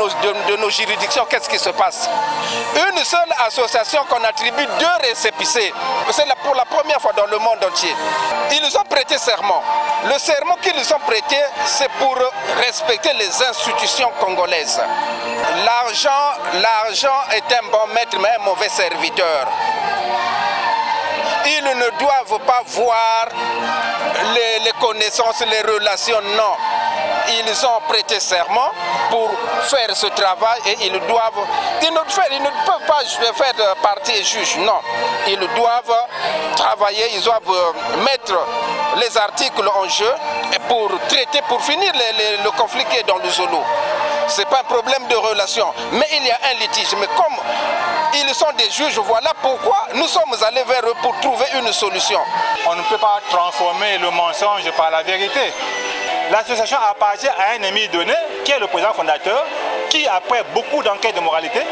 nos juridictions qu'est-ce qui se passe. Une seule association qu'on attribue deux récépissés, c'est pour la première fois dans le monde entier. Ils ont prêté serment. Le serment qu'ils ont prêté, c'est pour respecter les institutions congolaises. L'argent est un bon maître mais un mauvais serviteur. Ils ne doivent pas voir les connaissances, les relations, non. Ils ont prêté serment pour faire ce travail et ils ne peuvent pas faire partie juge, non. Ils doivent travailler, ils doivent mettre les articles en jeu pour traiter, pour finir le conflit qui est dans le Zolo. Ce n'est pas un problème de relation, mais il y a un litige. Mais comme ils sont des juges, voilà pourquoi nous sommes allés vers eux pour trouver une solution. On ne peut pas transformer le mensonge par la vérité. L'association appartient à un ami donné, qui est le président fondateur, qui, après beaucoup d'enquêtes de moralité,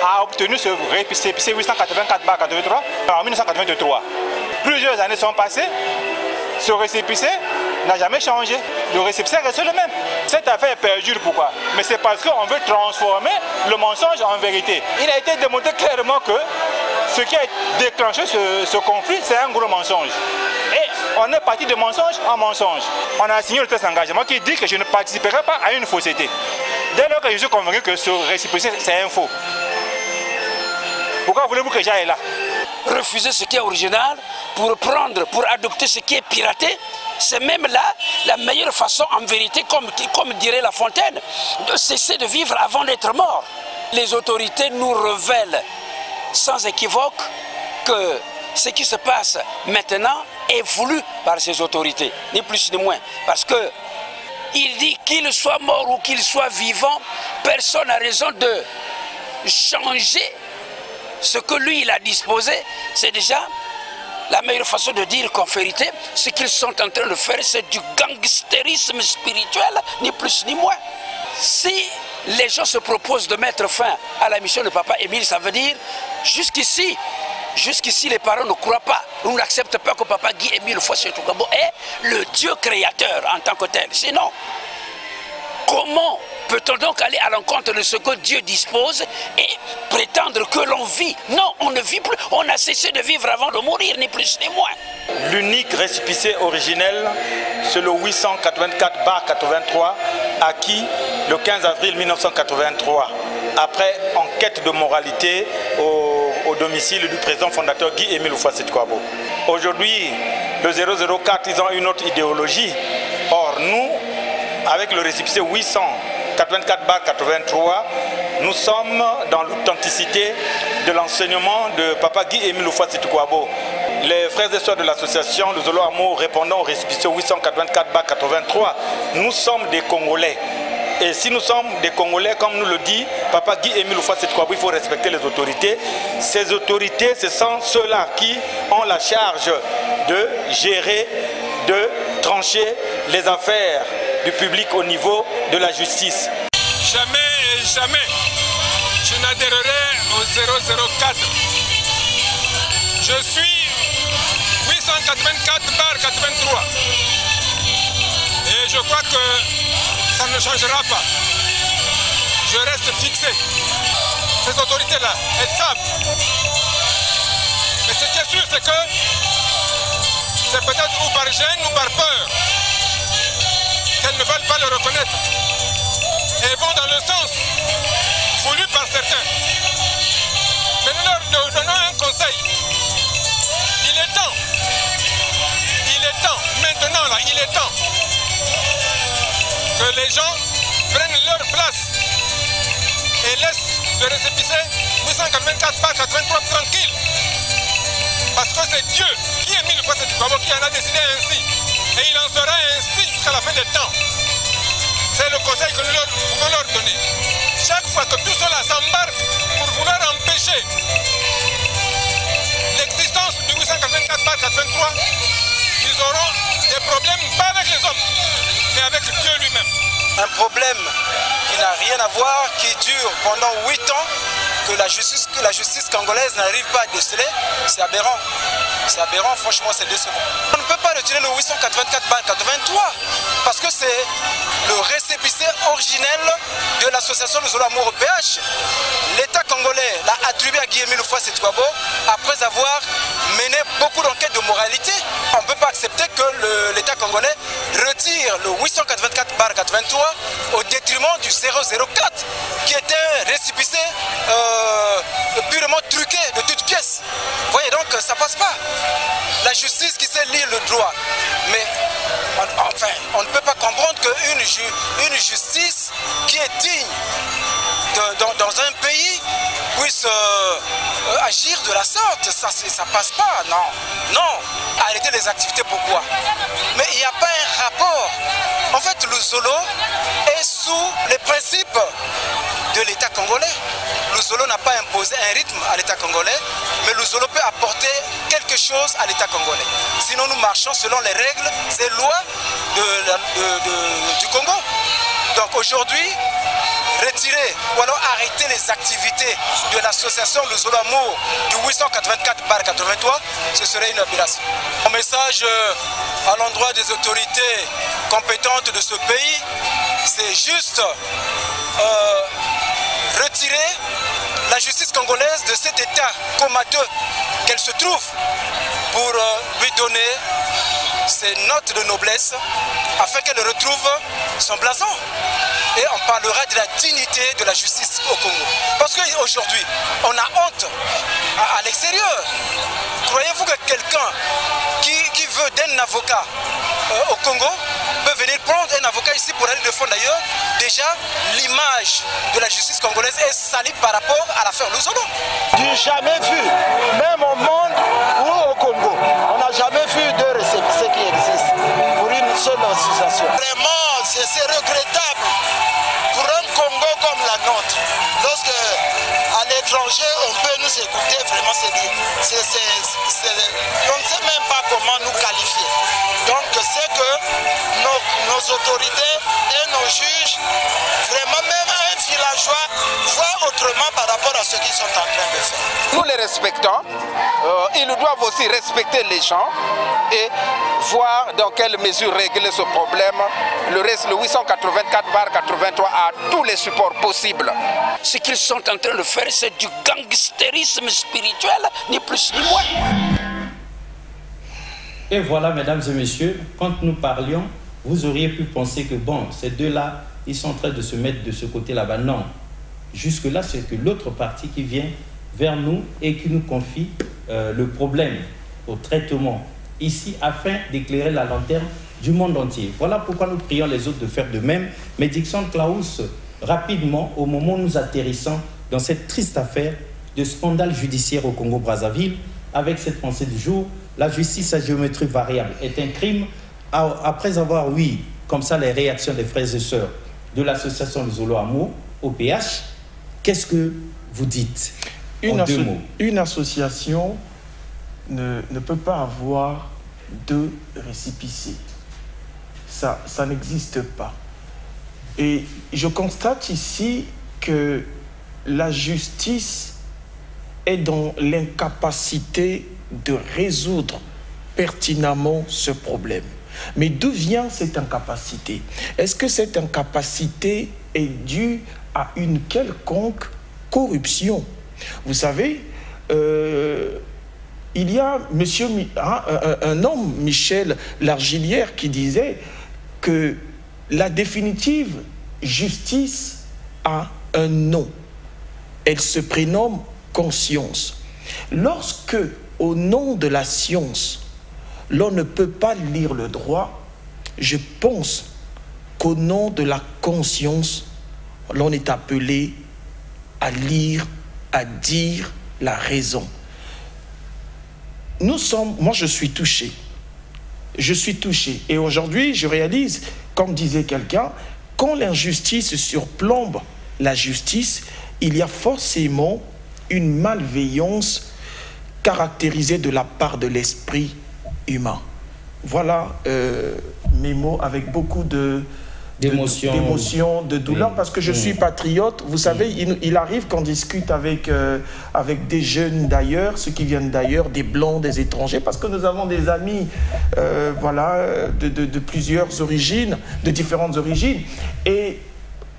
a obtenu ce récépissé 884/83 en 1983. Plusieurs années sont passées, ce récépissé n'a jamais changé. Le récépissé reste le même. Cette affaire perdure, pourquoi? Mais c'est parce qu'on veut transformer le mensonge en vérité. Il a été démontré clairement que ce qui a déclenché ce conflit, c'est un gros mensonge. Et on est parti de mensonge en mensonge. On a signé le test d'engagement qui dit que je ne participerai pas à une fausseté. Dès lors que je suis convaincu que ce récépissé, c'est un faux. Pourquoi voulez-vous que j'aille là? Refuser ce qui est original pour prendre, pour adopter ce qui est piraté, c'est même là la meilleure façon, en vérité, comme dirait La Fontaine, de cesser de vivre avant d'être mort. Les autorités nous révèlent sans équivoque que ce qui se passe maintenant est voulu par ces autorités, ni plus ni moins. Parce que il dit qu'il soit mort ou qu'il soit vivant, personne n'a raison de changer ce que lui il a disposé. C'est déjà la meilleure façon de dire qu'en vérité, ce qu'ils sont en train de faire, c'est du gangstérisme spirituel, ni plus ni moins. Si les gens se proposent de mettre fin à la mission de Papa Émile, ça veut dire jusqu'ici les parents ne croient pas. Nous n'acceptons pas que Papa Guy Émile Houphouët-Boigny est le Dieu créateur en tant que tel. Sinon, comment peut-on donc aller à l'encontre de ce que Dieu dispose et prétendre que l'on vit? Non, on ne vit plus, on a cessé de vivre avant de mourir, ni plus ni moins. L'unique récépissé originel, c'est le 884/83, acquis le 15 avril 1983, après enquête de moralité au domicile du président fondateur Guy Émile Houphouët-Boigny. Aujourd'hui, le 004, ils ont une autre idéologie. Or, nous, avec le récépissé 884/83, nous sommes dans l'authenticité de l'enseignement de Papa Guy Émile Houphouët-Boigny. Les frères et sœurs de l'association Le Zolo Amour répondant au récépissé 884/83, nous sommes des Congolais. Et si nous sommes des Congolais, comme nous le dit Papa Guy Émile Houphouët-Boigny, il faut respecter les autorités. Ces autorités, ce sont ceux-là qui ont la charge de gérer, de trancher les affaires du public au niveau de la justice. Jamais et jamais, je n'adhérerai au 004. Je suis 884/83. je crois que ça ne changera pas. Je reste fixé. Ces autorités-là, elles savent. Mais ce qui est sûr, c'est que c'est peut-être ou par gêne ou par peur qu'elles ne veulent pas le reconnaître. Et vont dans le sens voulu par certains. Mais nous leur donnons un conseil. Il est temps, maintenant là, il est temps que les gens prennent leur place et laissent le récépissé 884/83 tranquille. Parce que c'est Dieu qui a mis le Fouasset Tukwabo qui en a décidé ainsi. Et il en sera ainsi jusqu'à la fin des temps. C'est le conseil que nous pouvons leur donner. Chaque fois que tout cela s'embarque pour vouloir empêcher l'existence du 884/83, ils auront des problèmes pas avec les hommes, mais avec Dieu lui-même. Un problème qui n'a rien à voir, qui dure pendant 8 ans, que la justice congolaise n'arrive pas à déceler, c'est aberrant. C'est aberrant, franchement, c'est décevant. On ne peut pas retirer le 884/83 parce que c'est le récépissé originel de l'association Luzolo Amour au PH. L'État congolais l'a attribué à Guy-Émile Houphouët Boigny après avoir mené beaucoup d'enquêtes de moralité. On ne peut pas accepter que l'État congolais retire le 884/83 au détriment du 004 qui était un récépissé purement truqué de toutes pièces. Vous voyez donc, ça passe pas. La justice qui sait lire le droit. Mais enfin, on ne peut pas comprendre qu'une justice qui est digne dans un pays puisse agir de la sorte. Ça passe pas, non. Non, arrêter les activités, pourquoi? Mais il n'y a pas un rapport. En fait, Luzolo est sous les principes de l'État congolais. Luzolo n'a pas imposé un rythme à l'État congolais, mais Luzolo peut apporter quelque chose à l'État congolais. Sinon, nous marchons selon les règles et lois du Congo. Donc aujourd'hui, retirer ou alors arrêter les activités de l'association Luzolo Amour du 884/83, ce serait une aberration. Mon message à l'endroit des autorités compétentes de ce pays, c'est juste retirer la justice congolaise de cet état comateux qu'elle se trouve pour lui donner ses notes de noblesse afin qu'elle retrouve son blason. Et on parlera de la dignité de la justice au Congo. Parce qu'aujourd'hui, on a honte à l'extérieur. Croyez-vous que quelqu'un qui veut d'un avocat au Congo peut venir prendre un avocat ici pour aller défendre d'ailleurs? Déjà, l'image de la justice congolaise est salie par rapport à l'affaire Luzolo. Du jamais vu, même au monde ou au Congo, on n'a jamais vu deux récépissés qui existent pour une seule association. Vraiment, c'est regrettable pour un Congo comme la nôtre. Lorsque à l'étranger, on peut nous écouter, vraiment, on ne sait même pas comment nous qualifier. Donc, c'est que nos autorités et nos juges, vraiment même un villageois, voient autrement par rapport à ce qu'ils sont en train de faire. Nous les respectons, ils doivent aussi respecter les gens et voir dans quelle mesure régler ce problème. Le reste, le 884/83 a tous les supports possibles. Ce qu'ils sont en train de faire, c'est du gangstérisme spirituel, ni plus ni moins. Et voilà, mesdames et messieurs, quand nous parlions, vous auriez pu penser que bon, ces deux-là, ils sont en train de se mettre de ce côté là-bas. Non. Jusque-là, c'est que l'autre partie qui vient vers nous et qui nous confie le problème au traitement ici afin d'éclairer la lanterne du monde entier. Voilà pourquoi nous prions les autres de faire de même. Mais Dixon Klaus, rapidement, au moment où nous atterrissons dans cette triste affaire de scandale judiciaire au Congo-Brazzaville, avec cette pensée du jour, la justice à géométrie variable est un crime. Après avoir, oui, comme ça, les réactions des frères et sœurs de l'association Luzolo Amour, OPH, qu'est-ce que vous dites en deux mots? Une association ne peut pas avoir deux récépissés. Ça n'existe pas. Et je constate ici que la justice est dans l'incapacité de résoudre pertinemment ce problème. Mais d'où vient cette incapacité? Est-ce que cette incapacité est due à une quelconque corruption? Vous savez, il y a un homme, Michel Largillière, qui disait que la définitive justice a un nom. Elle se prénomme conscience. Lorsque, au nom de la science, l'on ne peut pas lire le droit, je pense qu'au nom de la conscience, l'on est appelé à lire, à dire la raison. Moi je suis touché. Je suis touché. Et aujourd'hui, je réalise, comme disait quelqu'un, quand l'injustice surplombe la justice, il y a forcément une malveillance caractérisée de la part de l'esprit humain. Voilà mes mots avec beaucoup d'émotion, de douleur, parce que je suis patriote. Vous savez, il arrive qu'on discute avec des jeunes d'ailleurs, ceux qui viennent d'ailleurs, des blancs, des étrangers, parce que nous avons des amis voilà, de plusieurs origines, de différentes origines. Et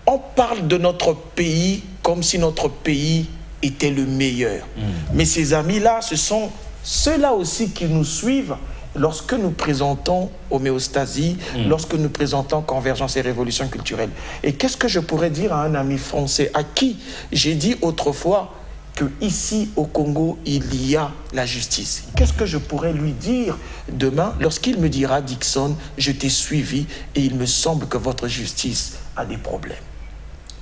on parle de notre pays comme si notre pays était le meilleur. Mais ces amis-là, ce sont ceux-là aussi qui nous suivent lorsque nous présentons homéostasie, lorsque nous présentons convergence et révolution culturelle. Et qu'est-ce que je pourrais dire à un ami français à qui j'ai dit autrefois qu'ici au Congo, il y a la justice? Qu'est-ce que je pourrais lui dire demain lorsqu'il me dira, Dickson, je t'ai suivi et il me semble que votre justice a des problèmes?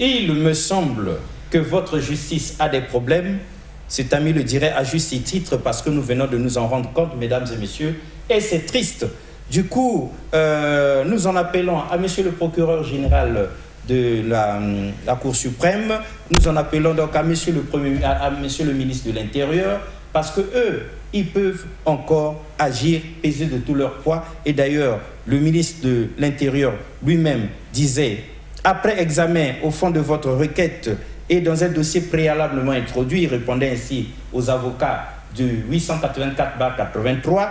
Il me semble que votre justice a des problèmes. Cet ami le dirait à juste titre parce que nous venons de nous en rendre compte, mesdames et messieurs, et c'est triste. Du coup, nous en appelons à monsieur le procureur général de la Cour suprême, nous en appelons donc à monsieur le ministre de l'Intérieur, parce que eux, ils peuvent encore agir, peser de tout leur poids. Et d'ailleurs, le ministre de l'Intérieur lui-même disait, après examen au fond de votre requête, et dans un dossier préalablement introduit, il répondait ainsi aux avocats du 884/83.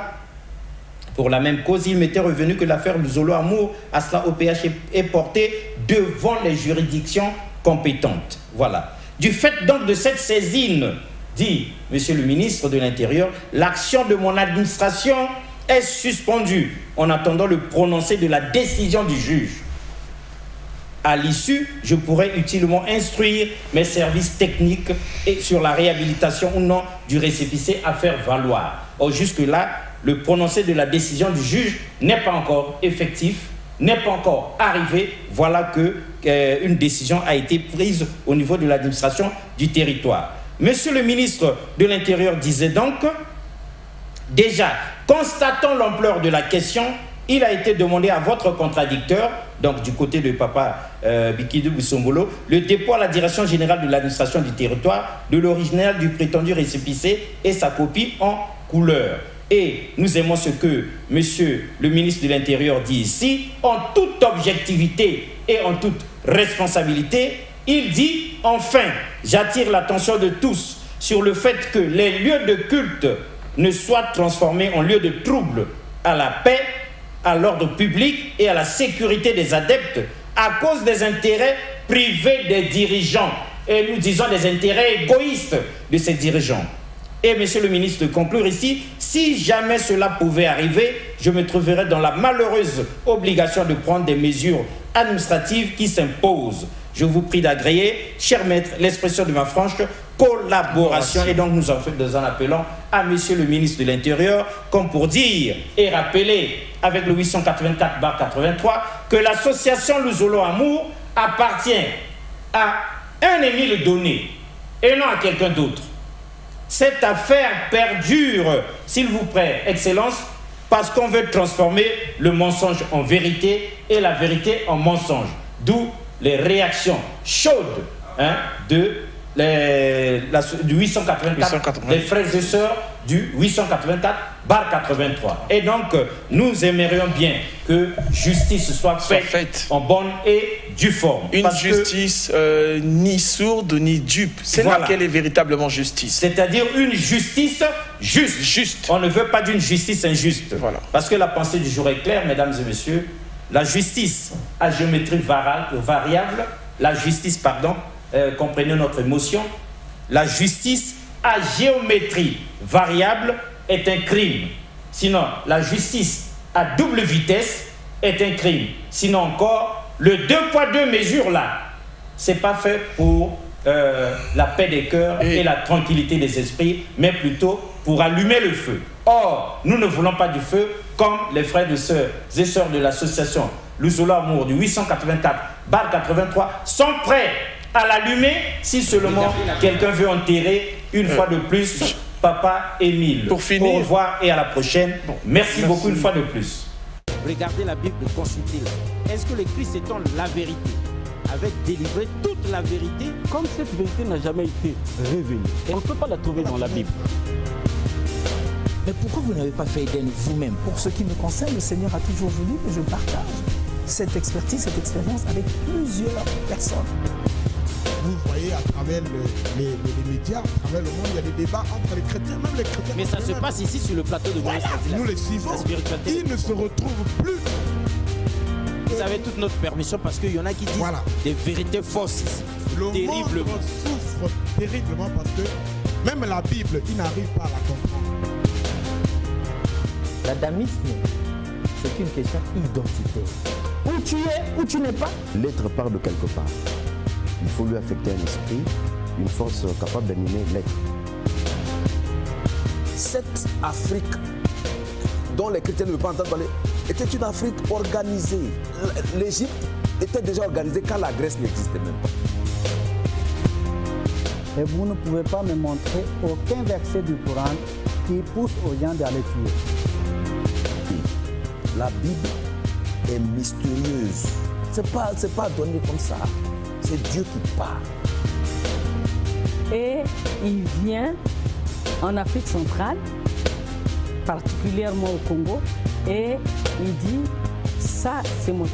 Pour la même cause, il m'était revenu que l'affaire Luzolo Amour, à cela OPH, est portée devant les juridictions compétentes. Voilà. Du fait donc de cette saisine, dit monsieur le ministre de l'Intérieur, l'action de mon administration est suspendue en attendant le prononcé de la décision du juge. À l'issue, je pourrais utilement instruire mes services techniques et sur la réhabilitation ou non du récépissé à faire valoir. Or, jusque-là, le prononcé de la décision du juge n'est pas encore effectif, n'est pas encore arrivé. Voilà qu'une décision a été prise au niveau de l'administration du territoire. Monsieur le ministre de l'Intérieur disait donc, déjà, constatant l'ampleur de la question, il a été demandé à votre contradicteur, donc du côté de Papa Bikidou Bussombolo, le dépôt à la direction générale de l'administration du territoire de l'original du prétendu récépissé et sa copie en couleur. Et nous aimons ce que monsieur le ministre de l'Intérieur dit ici, en toute objectivité et en toute responsabilité. Il dit, enfin, j'attire l'attention de tous sur le fait que les lieux de culte ne soient transformés en lieux de trouble à la paix, à l'ordre public et à la sécurité des adeptes à cause des intérêts privés des dirigeants. Et nous disons des intérêts égoïstes de ces dirigeants. Et monsieur le ministre, de conclure ici, si jamais cela pouvait arriver, je me trouverais dans la malheureuse obligation de prendre des mesures administratives qui s'imposent. Je vous prie d'agréer, cher maître, l'expression de ma franche collaboration. Et donc nous en appelons à monsieur le ministre de l'Intérieur, comme pour dire et rappeler avec le 884/83 que l'association Luzolo Amour appartient à un Émile Donné et non à quelqu'un d'autre. Cette affaire perdure, s'il vous plaît, Excellence, parce qu'on veut transformer le mensonge en vérité et la vérité en mensonge. D'où les réactions chaudes du 884, des frères et sœurs du barre 83. Et donc, nous aimerions bien que justice soit faite en bonne et due forme. Une justice ni sourde ni dupe. C'est Voilà. laquelle est véritablement justice. C'est-à-dire une justice juste. On ne veut pas d'une justice injuste. Voilà. Parce que la pensée du jour est claire, mesdames et messieurs. La justice à géométrie variable, la justice, pardon, comprenez notre émotion, la justice à géométrie variable est un crime. Sinon, la justice à double vitesse est un crime. Sinon encore, le 2 poids 2 mesures là, c'est pas fait pour la paix des cœurs et la tranquillité des esprits, mais plutôt pour allumer le feu. Or, nous ne voulons pas du feu comme les frères et sœurs de l'association Luzolo Amour du 884/83 sont prêts à l'allumer si seulement quelqu'un veut enterrer une fois de plus Papa Émile. Pour finir, au revoir et à la prochaine. Merci beaucoup une fois de plus. Regardez la Bible et consultez-la. Est-ce que le Christ étant la vérité avait délivré toute la vérité? Comme cette vérité n'a jamais été révélée, on ne peut pas la trouver dans la Bible. Mais pourquoi vous n'avez pas fait Éden vous-même? Pour ce qui me concerne, le Seigneur a toujours voulu que je partage cette expertise, cette expérience avec plusieurs personnes. Vous voyez à travers les médias, à travers le monde, il y a des débats entre les chrétiens, même les chrétiens. Mais ça se passe ici sur le plateau de Maurice Mazila. Nous les suivons. Ils ne se retrouvent plus. Vous avez toute notre permission parce qu'il y en a qui disent des vérités fausses ici. Le monde souffre terriblement parce que même la Bible, ils n'arrivent pas à la comprendre. L'adamisme, c'est une question identitaire. Où tu es, où tu n'es pas. L'être part de quelque part. Il faut lui affecter un esprit, une force capable d'animer l'être. Cette Afrique dont les chrétiens ne veulent pas entendre parler était une Afrique organisée. L'Égypte était déjà organisée quand la Grèce n'existait même pas. Et vous ne pouvez pas me montrer aucun verset du Coran qui pousse aux gens d'aller tuer. La Bible est mystérieuse. C'est pas donné comme ça. C'est Dieu qui parle. Et il vient en Afrique centrale, particulièrement au Congo, et il dit, ça c'est mon